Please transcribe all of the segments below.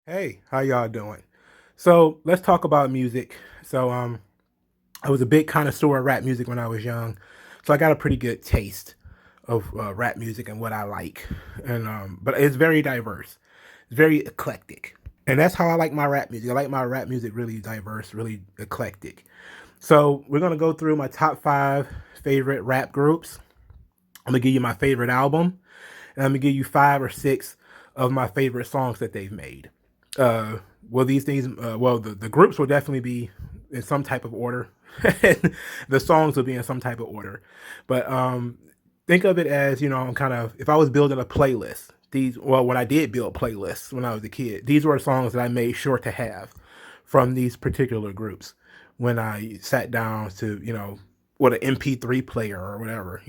Hey, how y'all doing? So let's talk about music. I was a big connoisseur of rap music when I was young, so I got a pretty good taste of rap music and what I like. But it's very diverse, it's very eclectic, and that's how I like my rap music. I like my rap music really diverse, really eclectic. So we're gonna go through my top five favorite rap groups. I'm gonna give you my favorite album, and I'm gonna give you five or six of my favorite songs that they've made. Uh, these things, the groups will definitely be in some type of order. The songs will be in some type of order, but think of it as I'm kind of if I was building a playlist. When I did build playlists when I was a kid, these were songs that I made sure to have from these particular groups when I sat down to with an MP3 player or whatever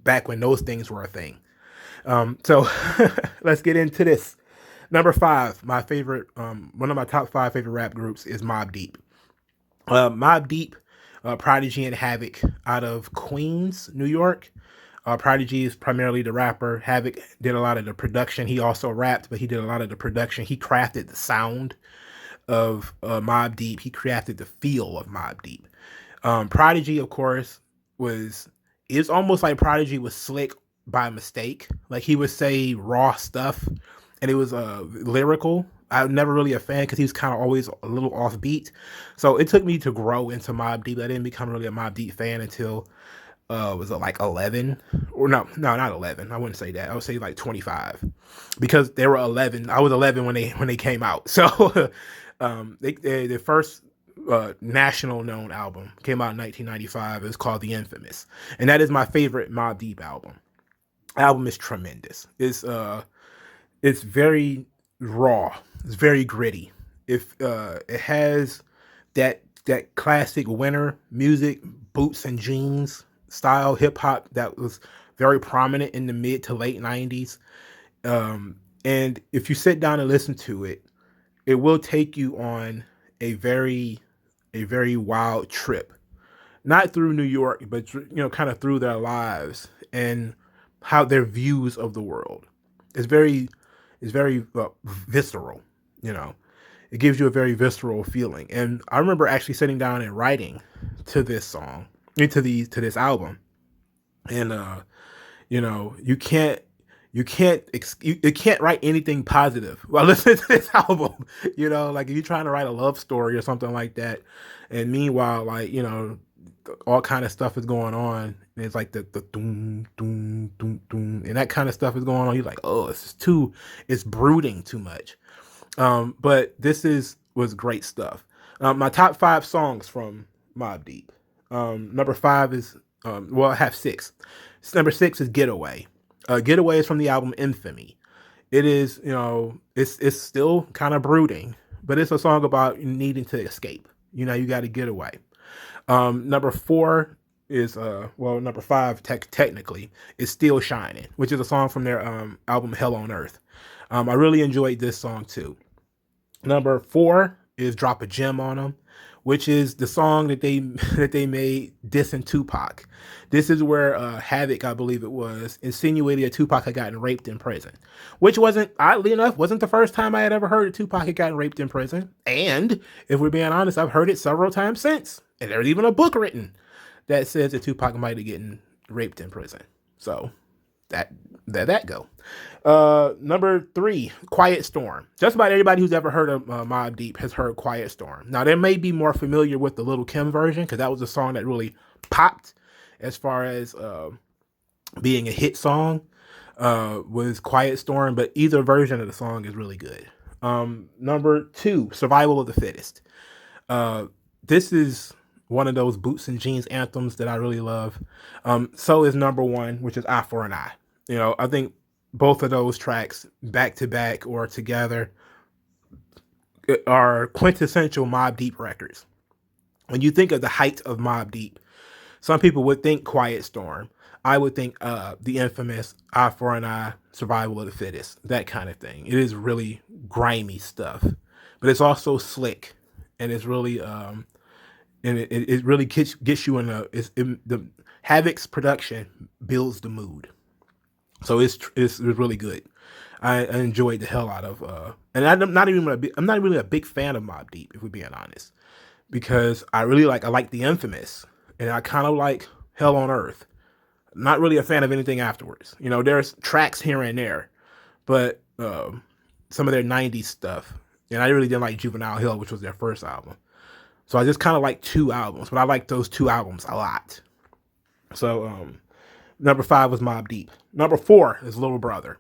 back when those things were a thing. So let's get into this. Number five, my favorite, one of my top five favorite rap groups is Mobb Deep. Mobb Deep, Prodigy and Havoc out of Queens, New York. Prodigy is primarily the rapper. Havoc did a lot of the production. He also rapped, but he did a lot of the production. He crafted the sound of Mobb Deep. He crafted the feel of Mobb Deep. Prodigy, of course, was it's almost like Prodigy was slick by mistake. Like he would say raw stuff, and it was lyrical. I was never really a fan because he was kind of always a little offbeat. So it took me to grow into Mobb Deep. I didn't become really a Mobb Deep fan until was it like 11 or no, not 11. I wouldn't say that. I would say like 25 because they were 11. I was 11 when they came out. So the first national known album came out in 1995. It's called The Infamous, and that is my favorite Mobb Deep album. Album is tremendous. It's very raw. It's very gritty. If it has that classic winter music, boots and jeans style hip hop that was very prominent in the mid to late 90s. And if you sit down and listen to it, it will take you on a very a very wild trip. Not through New York, but kind of through their lives and how their views of the world. It's very visceral, you know. It gives you a very visceral feeling. And I remember actually sitting down and writing to this song, to this album. And you can't write anything positive while listening to this album. Like if you're trying to write a love story or something like that, and meanwhile, like all kind of stuff is going on. And it's like the doom doom doom doom, and that kind of stuff is going on. You're like, oh, it's brooding too much. But was great stuff. My top five songs from Mobb Deep. Number five is I have six. Number six is Getaway. Getaway is from the album Infamy. It is, it's still kind of brooding, but it's a song about needing to escape. You got to get away. Number four is number five technically is Still Shining, which is a song from their album Hell on Earth. I really enjoyed this song too. Number four is Drop a Gem on Them, which is the song that they that they made dissing Tupac. This is where Havoc, I believe it was, insinuated that Tupac had gotten raped in prison, which wasn't, oddly enough, wasn't the first time I had ever heard that Tupac had gotten raped in prison. And if we're being honest, I've heard it several times since, and there's even a book written that says that Tupac might have gotten raped in prison. So that that go. Number three, Quiet Storm. Just about everybody who's ever heard of Mobb Deep has heard Quiet Storm. Now they may be more familiar with the Little Kim version because that was a song that really popped as far as being a hit song. Was Quiet Storm, but either version of the song is really good. Number two, Survival of the Fittest. This is one of those boots and jeans anthems that I really love. So is number one, which is Eye for an Eye. I think both of those tracks back to back or together are quintessential Mobb Deep records. When you think of the height of Mobb Deep, some people would think Quiet Storm. I would think the infamous Eye for an Eye, Survival of the Fittest, that kind of thing. It is really grimy stuff, but it's also slick, and it's really it really gets you in the Havoc's production builds the mood. So it's really good. I enjoyed the hell out of. And I'm not really a big fan of Mobb Deep, if we're being honest, because I like the Infamous, and I kind of like Hell on Earth. Not really a fan of anything afterwards. There's tracks here and there, but some of their '90s stuff, and I really didn't like Juvenile Hill, which was their first album. So I just kind of like two albums, but I like those two albums a lot. So number 5 was Mobb Deep. Number 4 is Little Brother.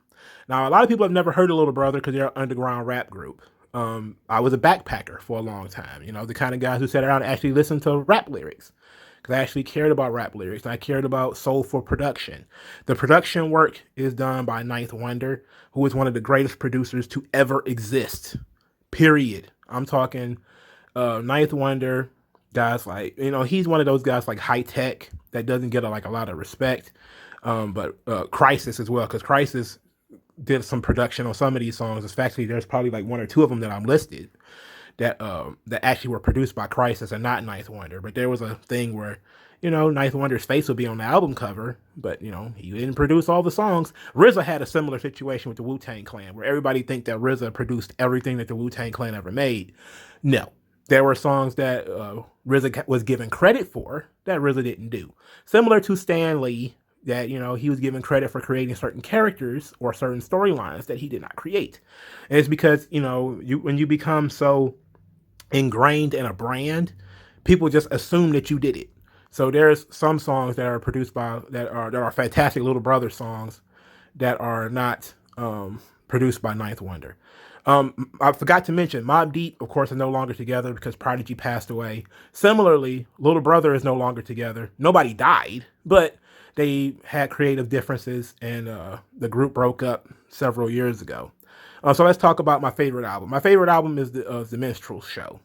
Now, a lot of people have never heard of Little Brother because they're an underground rap group. I was a backpacker for a long time, the kind of guys who sat around and actually listened to rap lyrics. Because I actually cared about rap lyrics. I cared about soulful production. The production work is done by Ninth Wonder, who is one of the greatest producers to ever exist. Period. I'm talking Ninth Wonder, guys like, he's one of those guys like High Tech that doesn't get a lot of respect. But Crisis as well, because Crisis did some production on some of these songs. Especially, there's probably like one or two of them that I'm listed that actually were produced by Crisis and not Ninth Wonder. But there was a thing where, Ninth Wonder's face would be on the album cover, but he didn't produce all the songs. RZA had a similar situation with the Wu-Tang Clan, where everybody think that RZA produced everything that the Wu-Tang Clan ever made. No. There were songs that RZA was given credit for that RZA didn't do. Similar to Stan Lee, that he was given credit for creating certain characters or certain storylines that he did not create. And it's because when you become so ingrained in a brand, people just assume that you did it. So there's some songs that are produced by that are fantastic Little Brother songs that are not produced by Ninth Wonder. I forgot to mention Mobb Deep, of course, is no longer together because Prodigy passed away. Similarly, Little Brother is no longer together. Nobody died, but they had creative differences, and the group broke up several years ago. So let's talk about my favorite album. My favorite album is the Minstrel Show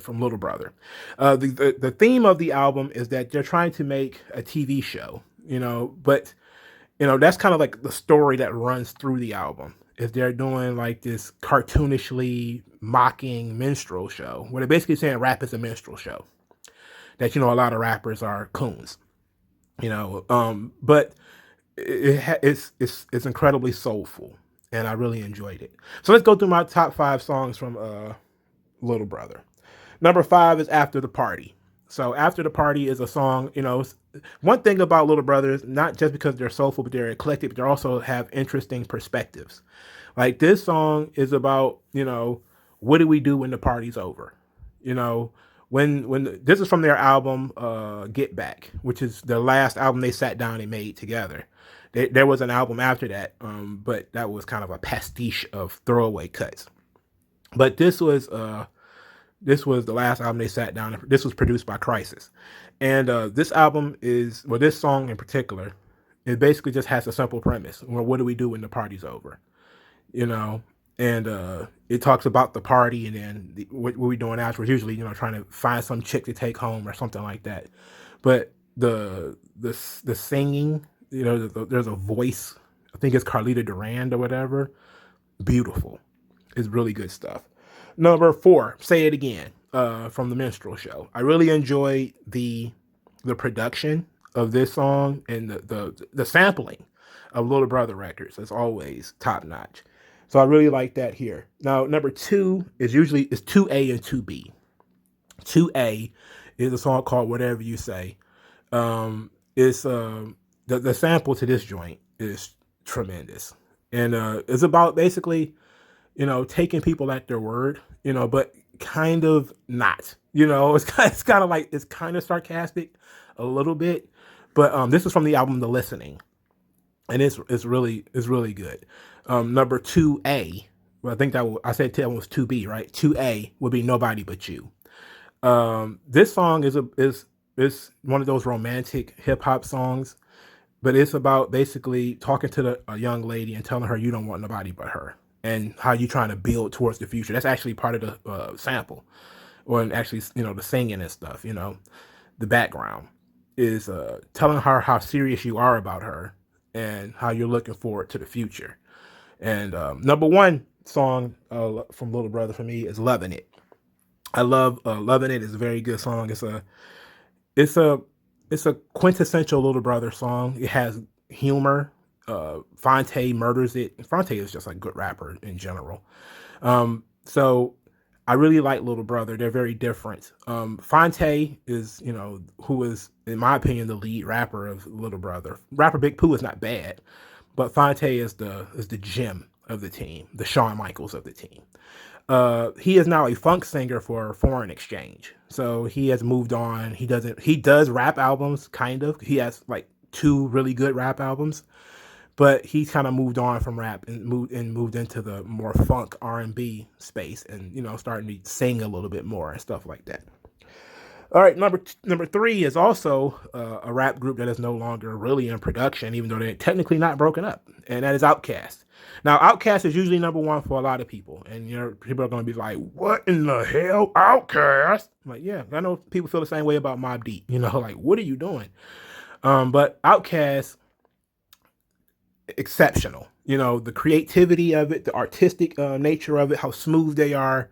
from Little Brother. The theme of the album is that they're trying to make a TV show, but that's kind of like the story that runs through the album. Is they're doing like this cartoonishly mocking minstrel show, where they're basically saying rap is a minstrel show. That a lot of rappers are coons, but it's incredibly soulful, and I really enjoyed it. So let's go through my top 5 songs from Little Brother. Number 5 is After the Party. So After the Party is a song, one thing about Little Brothers, not just because they're soulful, but they're eclectic, but they also have interesting perspectives. Like this song is about, what do we do when the party's over? When this is from their album Get Back, which is the last album they sat down and made together. There was an album after that, but that was kind of a pastiche of throwaway cuts. But this was the last album they sat down. This was produced by Crisis. And this song in particular, it basically just has a simple premise. Well, what do we do when the party's over? And it talks about the party, and then what we're doing afterwards, usually, trying to find some chick to take home or something like that. But the singing, there's a voice, I think it's Carlita Durand or whatever. Beautiful. It's really good stuff. Number 4, Say It Again, from the Minstrel Show. I really enjoyed the production of this song, and the sampling of Little Brother records is always top notch. So I really like that here. Now, number 2 is 2A and 2B. 2A is a song called Whatever You Say. It's the sample to this joint is tremendous, and it's about basically, taking people at their word, but kind of not, it's kind of like, it's kind of sarcastic a little bit, but this is from the album The Listening, and it's really good. Number 2A, well, I think I said that one was 2B, right? 2A would be Nobody But You. This song is one of those romantic hip hop songs, but it's about basically talking to a young lady and telling her you don't want nobody but her, and how you trying to build towards the future. That's actually part of the sample, or actually, the singing and stuff. The background is telling her how serious you are about her and how you're looking forward to the future. And number 1 song from Little Brother for me is Loving It. I love Loving It. Is a very good song. It's a quintessential Little Brother song. It has humor. Fonte murders it. Fonte is just like a good rapper in general. So I really like Little Brother. They're very different. Fonte is, who is, in my opinion, the lead rapper of Little Brother. Rapper Big Pooh is not bad, but Fonte is the gem of the team, the Shawn Michaels of the team. He is now a funk singer for Foreign Exchange. So he has moved on. He does rap albums, kind of. He has like two really good rap albums, but he's kind of moved on from rap and moved into the more funk R&B space, and starting to sing a little bit more and stuff like that. All right, number three is also a rap group that is no longer really in production, even though they're technically not broken up, and that is Outcast. Now, Outcast is usually number one for a lot of people, and people are going to be like, "What in the hell, Outcast?" I'm like, yeah, I know people feel the same way about Mobb Deep. Like, what are you doing? But Outcast, exceptional. The creativity of it, the artistic nature of it, how smooth they are,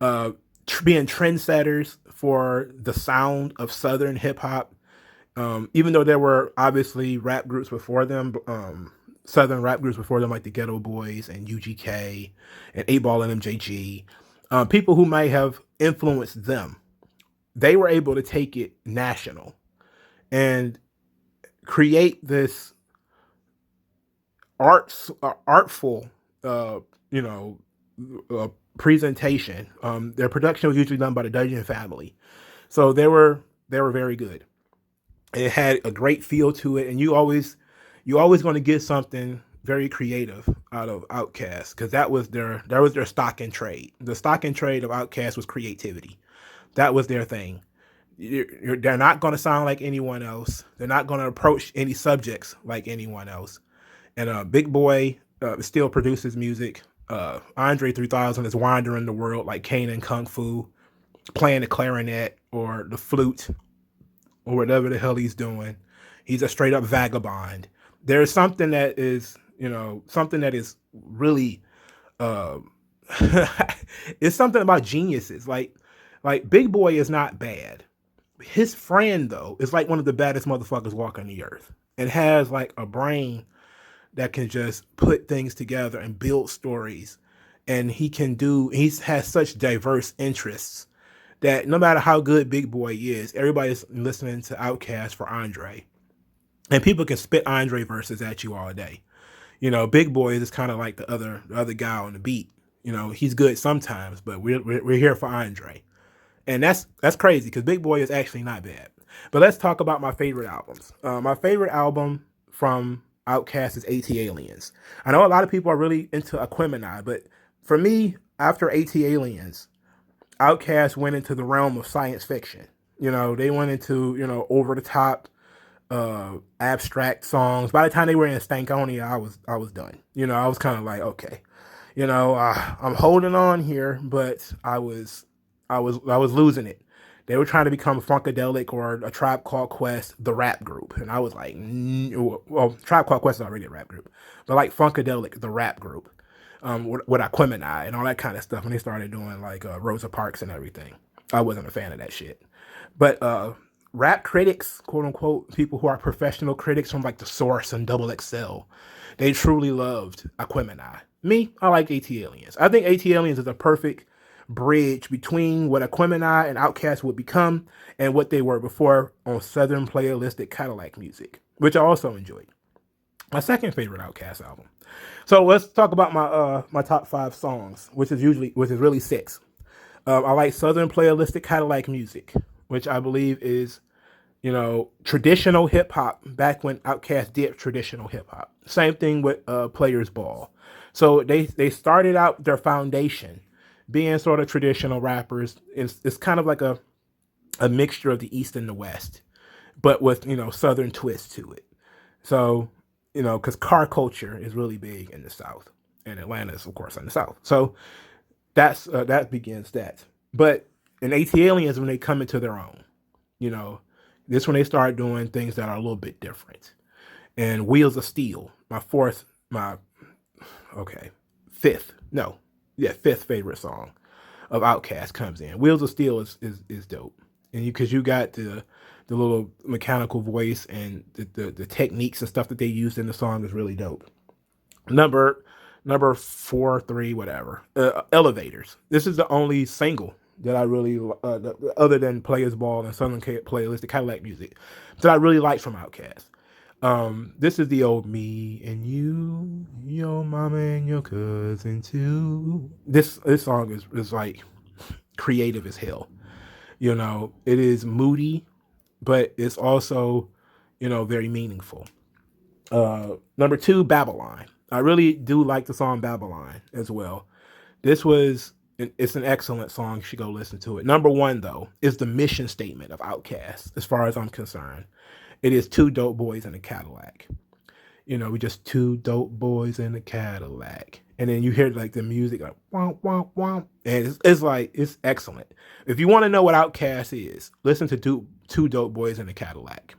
being trendsetters for the sound of Southern hip hop. Even though there were obviously rap groups before them, Southern rap groups before them, like the Ghetto Boys and UGK and 8 Ball and MJG, people who might have influenced them, they were able to take it national and create this artful, you know, presentation. Their production was usually done by the Dungeon family, so they were very good. It had a great feel to it, and you always going to get something very creative out of Outcast, because that was their stock and trade. The stock and trade of Outcast was creativity. That was their thing. They're not going to sound like anyone else. They're not going to approach any subjects like anyone else. And Big Boy still produces music. Andre 3000 is wandering the world like Kane and Kung Fu, playing the clarinet or the flute or whatever the hell he's doing. He's a straight up vagabond. There's something that is, something that is really, uh, it's something about geniuses. Like Big Boy is not bad. His friend though is like one of the baddest motherfuckers walking the earth, and has like a brain that can just put things together and build stories. And he has such diverse interests that no matter how good Big Boy is, everybody's listening to Outkast for Andre. And people can spit Andre verses at you all day. Big Boy is kind of like the other guy on the beat. He's good sometimes, but we're here for Andre. And that's crazy, because Big Boy is actually not bad. But let's talk about my favorite albums. My favorite album from Outkast is AT Aliens. I know a lot of people are really into Aquemini, but for me, after AT Aliens, Outkast went into the realm of science fiction. They went into, over the top, abstract songs. By the time they were in Stankonia, I was done. I was kind of like, okay, I'm holding on here, but I was losing it. They were trying to become Funkadelic or A Tribe Called Quest, the rap group, and I was like, well, Tribe Called Quest is already a rap group, but like Funkadelic, the rap group, with Aquemini and all that kind of stuff. When they started doing like Rosa Parks and everything, I wasn't a fan of that shit. But rap critics, quote unquote, people who are professional critics from like The Source and Double XL, they truly loved Aquemini. Me, I like AT Aliens. I think AT Aliens is a perfect bridge between what Aquemini and Outkast would become and what they were before on Southern playalistic Cadillac music, which I also enjoyed. My second favorite Outkast album. So let's talk about my top five songs, which is really six. I like Southern playalistic Cadillac music, which I believe is, traditional hip hop back when Outkast did traditional hip hop. Same thing with Players Ball. So they started out their foundation being sort of traditional rappers. It's kind of like a mixture of the East and the West, but with, Southern twist to it. So, because car culture is really big in the South, and Atlanta is, of course, in the South. So that begins that. But in AT Aliens, when they come into their own, you know, this when they start doing things that are a little bit different. And Wheels of Steel, my okay, fifth favorite song of Outkast comes in. Wheels of Steel is dope. and because you got the little mechanical voice and the techniques and stuff that they used in the song is really dope. Number number 4, 3, whatever. Elevators. This is the only single that I really, other than Players Ball and Southern Playlist, the Cadillac music, that I really like from Outcast. This is the old me and you, your mama and your cousin too. This song is like creative as hell. You know, it is moody, but it's also, very meaningful. Number 2, Babylon. I really do like the song Babylon as well. It's an excellent song. You should go listen to it. Number 1 though is the mission statement of Outkast. As far as I'm concerned, it is two dope boys in a Cadillac. We just two dope boys in a Cadillac, and then you hear like the music like womp womp womp, and it's like it's excellent. If you want to know what Outkast is, listen to two dope boys in a Cadillac.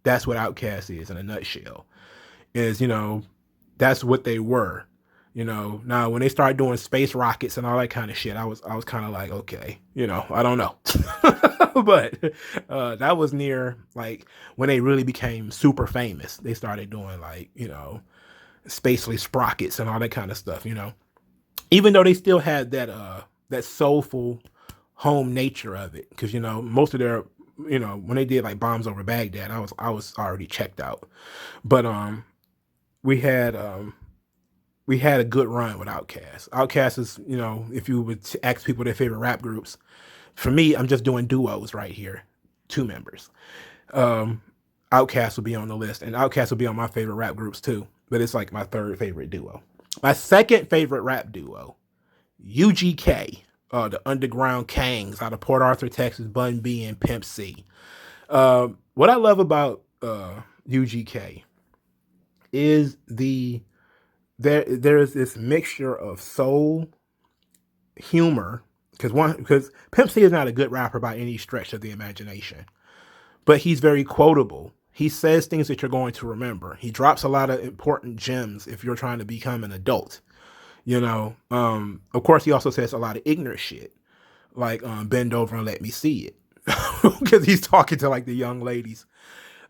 That's what Outkast is in a nutshell. Is that's what they were. Now when they started doing space rockets and all that kind of shit, I was kind of like, okay, I don't know. But that was near like when they really became super famous. They started doing like, spacely sprockets and all that kind of stuff, even though they still had that soulful home nature of it. Cause most of their, when they did like Bombs Over Baghdad, I was already checked out. But we had a good run with Outkast. Outkast is, if you would ask people their favorite rap groups, for me, I'm just doing duos right here, 2 members. Outkast will be on the list, and Outkast will be on my favorite rap groups too. But it's like my 3rd favorite duo. My 2nd favorite rap duo, UGK, the Underground Kangs out of Port Arthur, Texas, Bun B and Pimp C. What I love about UGK is there is this mixture of soul, humor, because Pimp C is not a good rapper by any stretch of the imagination, but he's very quotable. He says things that you're going to remember. He drops a lot of important gems if you're trying to become an adult. Of course, he also says a lot of ignorant shit, like bend over and let me see it, because he's talking to like the young ladies.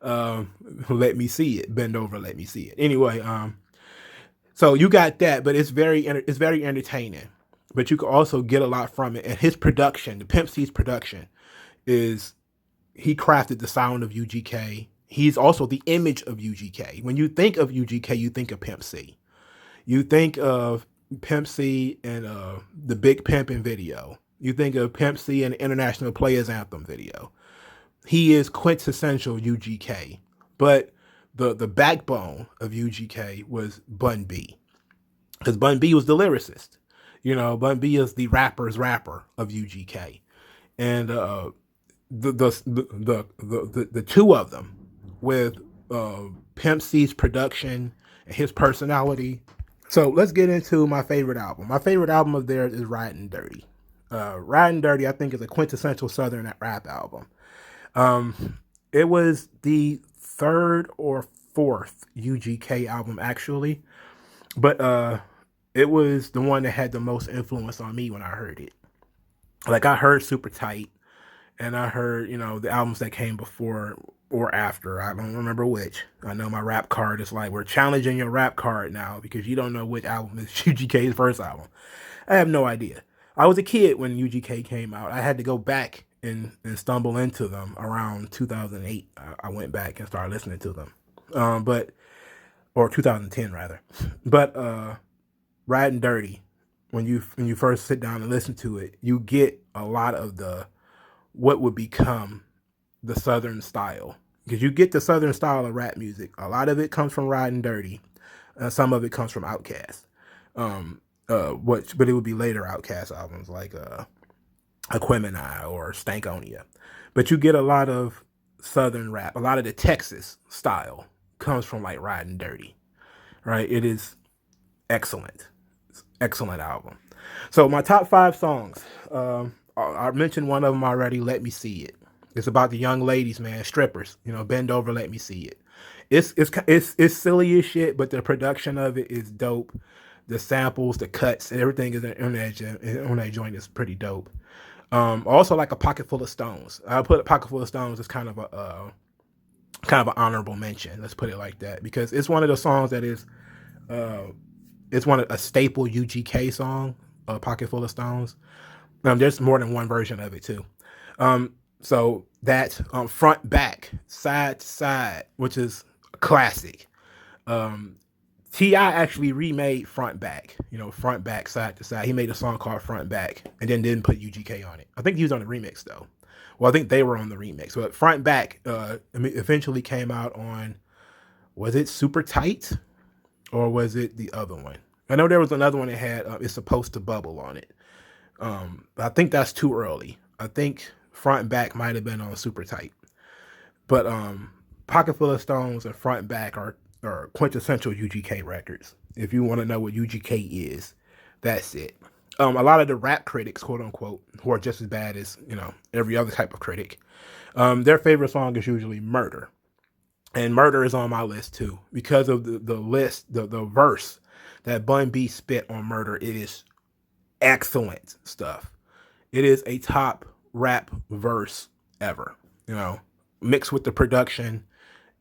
Let me see it, bend over, let me see it. Anyway, so you got that, but it's very entertaining. But you can also get a lot from it. And his production, the Pimp C's production, is he crafted the sound of UGK. He's also the image of UGK. When you think of UGK, you think of Pimp C. You think of Pimp C and the Big Pimpin' video. You think of Pimp C and the International Players Anthem video. He is quintessential UGK. But the backbone of UGK was Bun B. Because Bun B was the lyricist. Bun B is the rapper's rapper of UGK. And the two of them with Pimp C's production and his personality. So let's get into my favorite album. My favorite album of theirs is Riding Dirty. Riding Dirty, I think, is a quintessential Southern rap album. It was the 3rd or 4th UGK album, actually. But it was the one that had the most influence on me when I heard it. Like, I heard Super Tight, and I heard, the albums that came before or after. I don't remember which. I know my rap card is like, we're challenging your rap card now because you don't know which album is UGK's first album. I have no idea. I was a kid when UGK came out. I had to go back and stumble into them around 2008. I went back and started listening to them. Or 2010 rather. But Riding Dirty, when you first sit down and listen to it, you get a lot of what would become the Southern style. Because you get the Southern style of rap music. A lot of it comes from Riding Dirty. Some of it comes from Outkast. But it would be later Outkast albums like Aquemini or Stankonia. But you get a lot of Southern rap. A lot of the Texas style comes from like Riding Dirty. Right? It is excellent. Excellent album. So my top 5 songs. I mentioned one of them already. Let Me See It. It's about the young ladies, man, strippers. Bend over, let me see it. It's silly as shit, but the production of it is dope. The samples, the cuts, and everything is on that joint is pretty dope. Also like A Pocket Full of Stones. I put A Pocket Full of Stones as kind of an honorable mention. Let's put it like that, because it's one of those songs that is uh, it's a staple UGK song. A Pocket Full of Stones. There's more than one version of it too. So that front back side to side, which is a classic. Um, Ti actually remade front back, front back side to side. He made a song called Front Back, and then didn't put UGK on it. I think he was on the remix though. Well, I think they were on the remix, but Front Back eventually came out on, was it Super Tight or was it the other one? I know there was another one that had It's Supposed to Bubble on it. But I think that's too early. I think Front Back might have been on Super Tight. But Pocket Full of Stones and Front Back are quintessential UGK records. If you want to know what UGK is, that's it. A lot of the rap critics, quote unquote, who are just as bad as every other type of critic, their favorite song is usually Murder, and Murder is on my list too because of the verse that Bun B spit on Murder. It is excellent stuff. It is a top rap verse ever, mixed with the production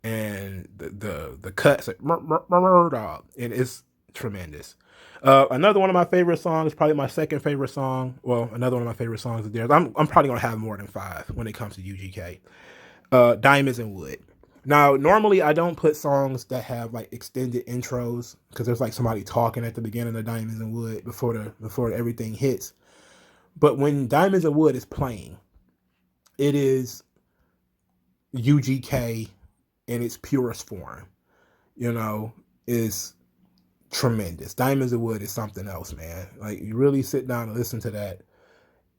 and the cuts, like, dog, and it's tremendous. Another one of my favorite songs, probably my second favorite song. Well, another one of my favorite songs is theirs. I'm probably gonna have more than 5 when it comes to UGK. Diamonds and Wood. Now, normally I don't put songs that have like extended intros because there's like somebody talking at the beginning of Diamonds and Wood before everything hits. But when Diamonds and Wood is playing, it is UGK in its purest form. Is tremendous. Diamonds and Wood is something else, man. Like, you really sit down and listen to that,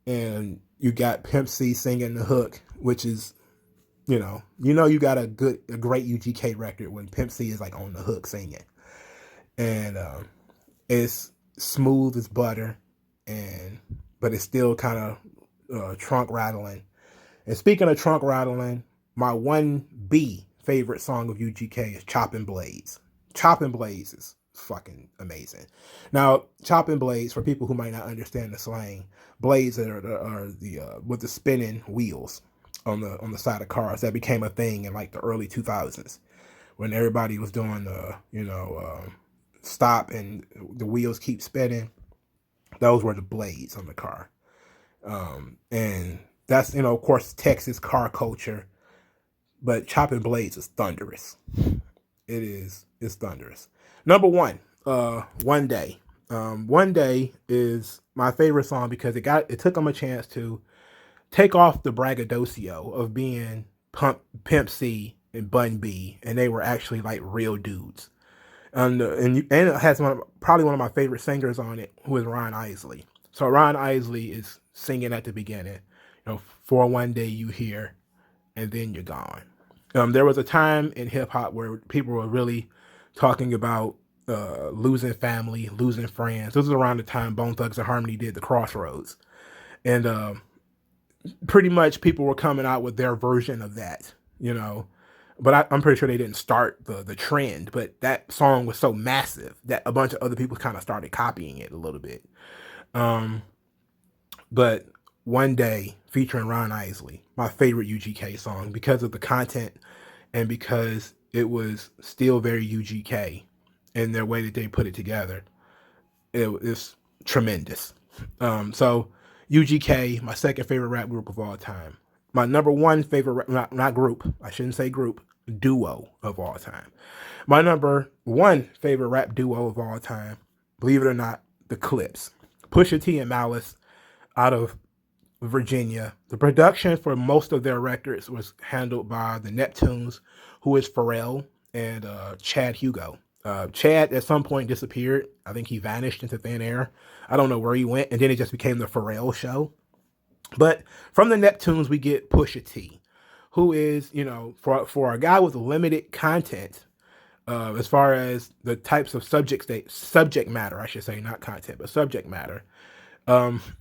and you got Pimp C singing the hook, which is, you got a great UGK record when Pimp C is like on the hook singing, and it's smooth as butter, but it's still kind of trunk rattling. And speaking of trunk rattling, my 1B favorite song of UGK is Chopping Blades. Chopping Blades is fucking amazing. Now, chopping blades, for people who might not understand the slang, blades are the with the spinning wheels on the side of cars that became a thing in like the early 2000s when everybody was doing stop and the wheels keep spinning. Those were the blades on the car. And that's, of course, Texas car culture, but chopping blades is thunderous. It's thunderous. Number 1, One Day. One Day is my favorite song because it took them a chance to take off the braggadocio of being Pimp C and Bun B, and they were actually like real dudes. And it has probably one of my favorite singers on it, who is Ron Isley. So Ron Isley is singing at the beginning, for one day you here, and then you're gone. There was a time in hip hop where people were really talking about losing family, losing friends. This was around the time Bone Thugs and Harmony did the Crossroads, and pretty much people were coming out with their version of that, But I'm pretty sure they didn't start the trend. But that song was so massive that a bunch of other people kind of started copying it a little bit. But One Day, featuring Ron Isley, my favorite UGK song because of the content and because it was still very UGK in their way that they put it together. It's tremendous. So UGK, my second favorite rap group of all time. My number 1 favorite, not group, I shouldn't say group, duo of all time. My number 1 favorite rap duo of all time, believe it or not, the Clips. Pusha T and Malice out of Virginia. The production for most of their records was handled by the Neptunes, who is Pharrell and Chad Hugo. Chad at some point disappeared. I think he vanished into thin air. I don't know where he went, and then it just became the Pharrell show. But from the Neptunes, we get Pusha T, who is, for a guy with limited content, as far as the types of subject matter, I should say, not content, but subject matter.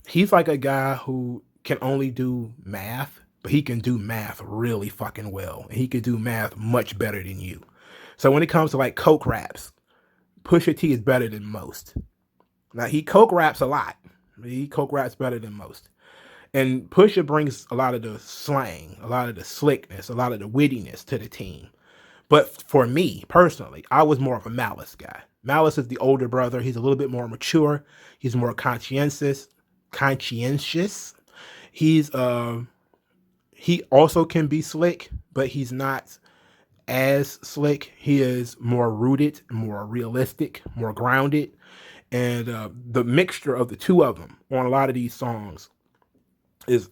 He's like a guy who can only do math, but he can do math really fucking well. And he can do math much better than you. So when it comes to like coke raps, Pusha T is better than most. Now, he coke raps a lot. He coke raps better than most. And Pusha brings a lot of the slang, a lot of the slickness, a lot of the wittiness to the team. But for me personally, I was more of a Malice guy. Malice is the older brother. He's a little bit more mature. He's more conscientious. He's he also can be slick, but he's not as slick. He is more rooted, more realistic, more grounded. And the mixture of the two of them on a lot of these songs is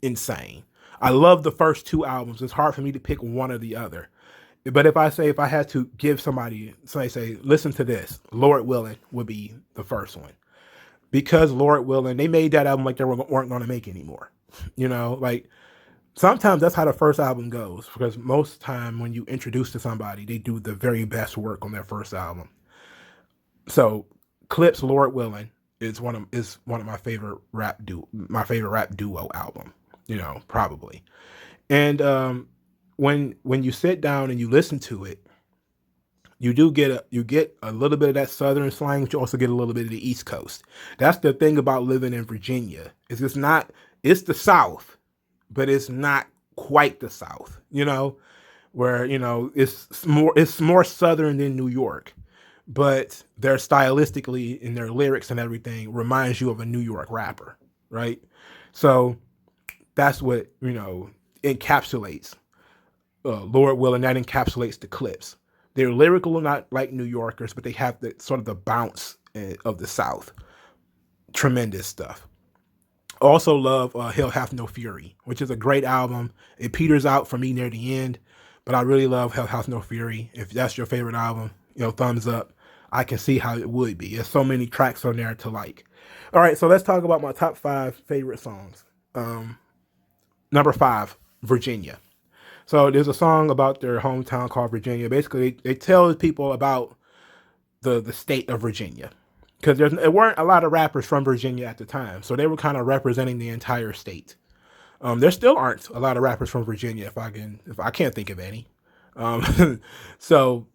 insane. I love the first two albums. It's hard for me to pick one or the other. But if I had to give somebody, say, listen to this, Lord Willing would be the first one. Because Lord Willing, they made that album like they weren't going to make anymore. Like sometimes that's how the first album goes. Because most time when you introduce to somebody, they do the very best work on their first album. So Clip's Lord Willing is one of my favorite my favorite rap duo album. Probably. And when you sit down and you listen to it, you get a little bit of that Southern slang, but you also get a little bit of the East Coast. That's the thing about living in Virginia. It's the South, but it's not quite the South. Where it's more Southern than New York, but they're stylistically in their lyrics and everything reminds you of a New York rapper, right? So that's what encapsulates Lord Willing. That encapsulates the Clips. They're lyrical, not like New Yorkers, but they have the sort of the bounce of the South. Tremendous stuff. Also love Hell Hath No Fury, which is a great album. It peters out for me near the end, but I really love Hell Hath No Fury. If that's your favorite album, thumbs up. I can see how it would be. There's so many tracks on there to like. All right, so let's talk about my top 5 favorite songs. Number 5, Virginia. So there's a song about their hometown called Virginia. Basically, they tell people about the state of Virginia, because there weren't a lot of rappers from Virginia at the time, so they were kind of representing the entire state. There still aren't a lot of rappers from Virginia, if I can't think of any. So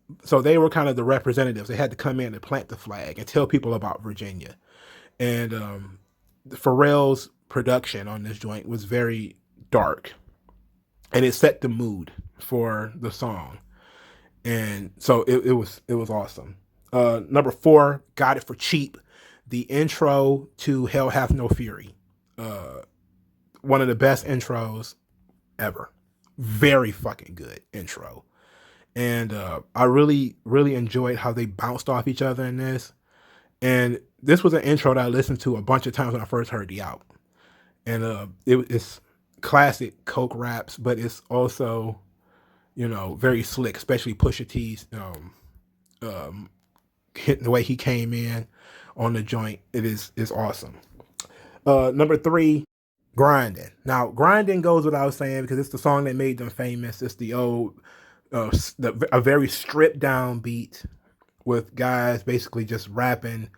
they were kind of the representatives. They had to come in and plant the flag and tell people about Virginia. And Pharrell's production on this joint was very dark, and it set the mood for the song. And so it was awesome. Number 4, Got It for Cheap, the intro to Hell Hath No Fury. One of the best intros ever. Very fucking good intro. And I really, really enjoyed how they bounced off each other in this. And this was an intro that I listened to a bunch of times when I first heard the album. And it's classic Coke raps, but it's also, very slick, especially Pusha T's hitting the way he came in on the joint. Is awesome. Number 3, Grinding. Now, Grinding goes without saying because it's the song that made them famous. It's the old, a very stripped down beat with guys basically just rapping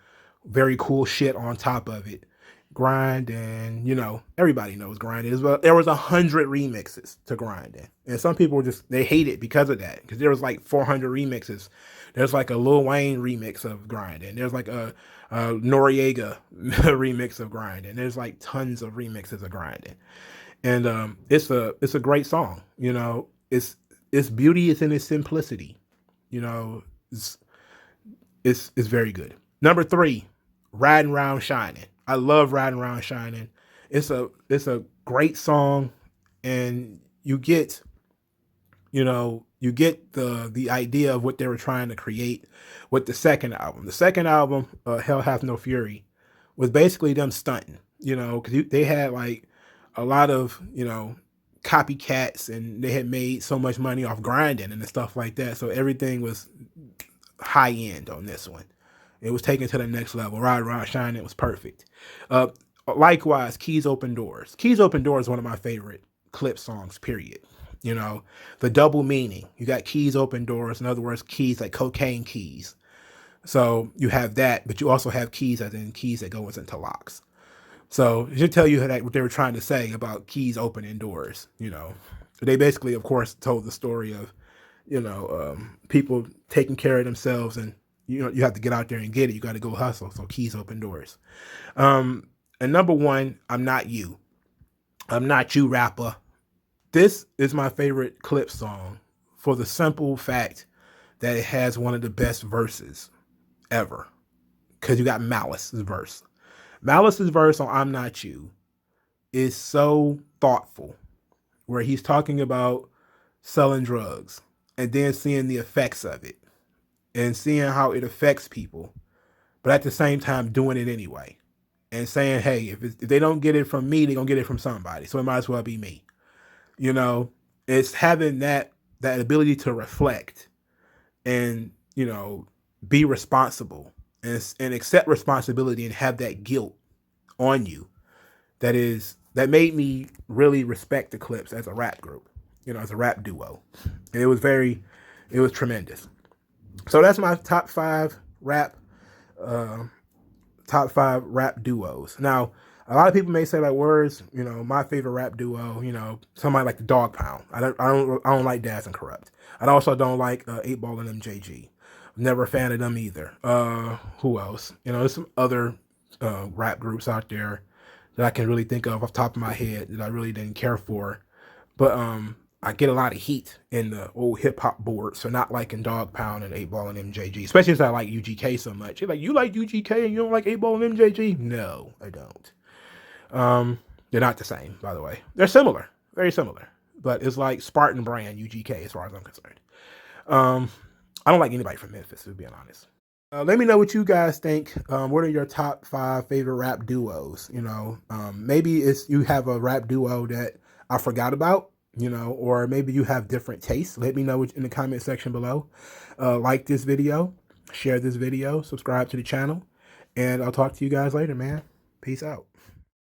very cool shit on top of it. Grinding, everybody knows Grinding. Well, there was 100 remixes to Grinding, and some people they hate it because of that, because there was like 400 remixes. There's like a Lil Wayne remix of Grinding. There's like a Noriega remix of Grinding. There's like tons of remixes of Grinding, and it's a great song. Its beauty is in its simplicity. It's very good. Number 3, Riding Round Shining. I love Riding Around Shining. It's a great song, and you get the idea of what they were trying to create with the second album. The second album, Hell Hath No Fury, was basically them stunting, because they had like a lot of, copycats, and they had made so much money off Grinding and stuff like that. So everything was high end on this one. It was taken to the next level. Ride Around Shining was perfect. Likewise, Keys Open Doors. Keys Open Doors is one of my favorite Clip songs, period. The double meaning. You got keys open doors. In other words, keys like cocaine keys. So you have that, but you also have keys as in keys that go into locks. So it should tell you what they were trying to say about keys opening doors. They basically, of course, told the story of, people taking care of themselves, and you have to get out there and get it. You got to go hustle. So keys open doors. And number 1, I'm Not You. I'm Not You rapper. This is my favorite clip song for the simple fact that it has one of the best verses ever. Because you got Malice's verse. Malice's verse on I'm Not You is so thoughtful, where he's talking about selling drugs and then seeing the effects of it and seeing how it affects people, but at the same time doing it anyway and saying, hey, if they don't get it from me, they're going to get it from somebody. So it might as well be me. You know, it's having that ability to reflect and, be responsible and accept responsibility and have that guilt on you that made me really respect the Clips as a rap group, as a rap duo. And it was tremendous. So that's my uh, top five rap duos. Now, a lot of people may say like words, my favorite rap duo, somebody like the Dog Pound. I don't like Daz and Corrupt. I also don't like 8 Ball and MJG. Never a fan of them either. Who else? There's some other rap groups out there that I can really think of off the top of my head that I really didn't care for. But I get a lot of heat in the old hip hop boards for not liking Dog Pound and 8 Ball and MJG, especially since I like UGK so much. You're like, you like UGK and you don't like 8 Ball and MJG? No, I don't. They're not the same, by the way. They're similar, very similar, but it's like Spartan brand UGK as far as I'm concerned. I don't like anybody from Memphis, to be honest. Let me know what you guys think. What are your top 5 favorite rap duos? Maybe it's you have a rap duo that I forgot about, or maybe you have different tastes. Let me know in the comment section below. Like this video, share this video, subscribe to the channel, and I'll talk to you guys later, man. Peace out.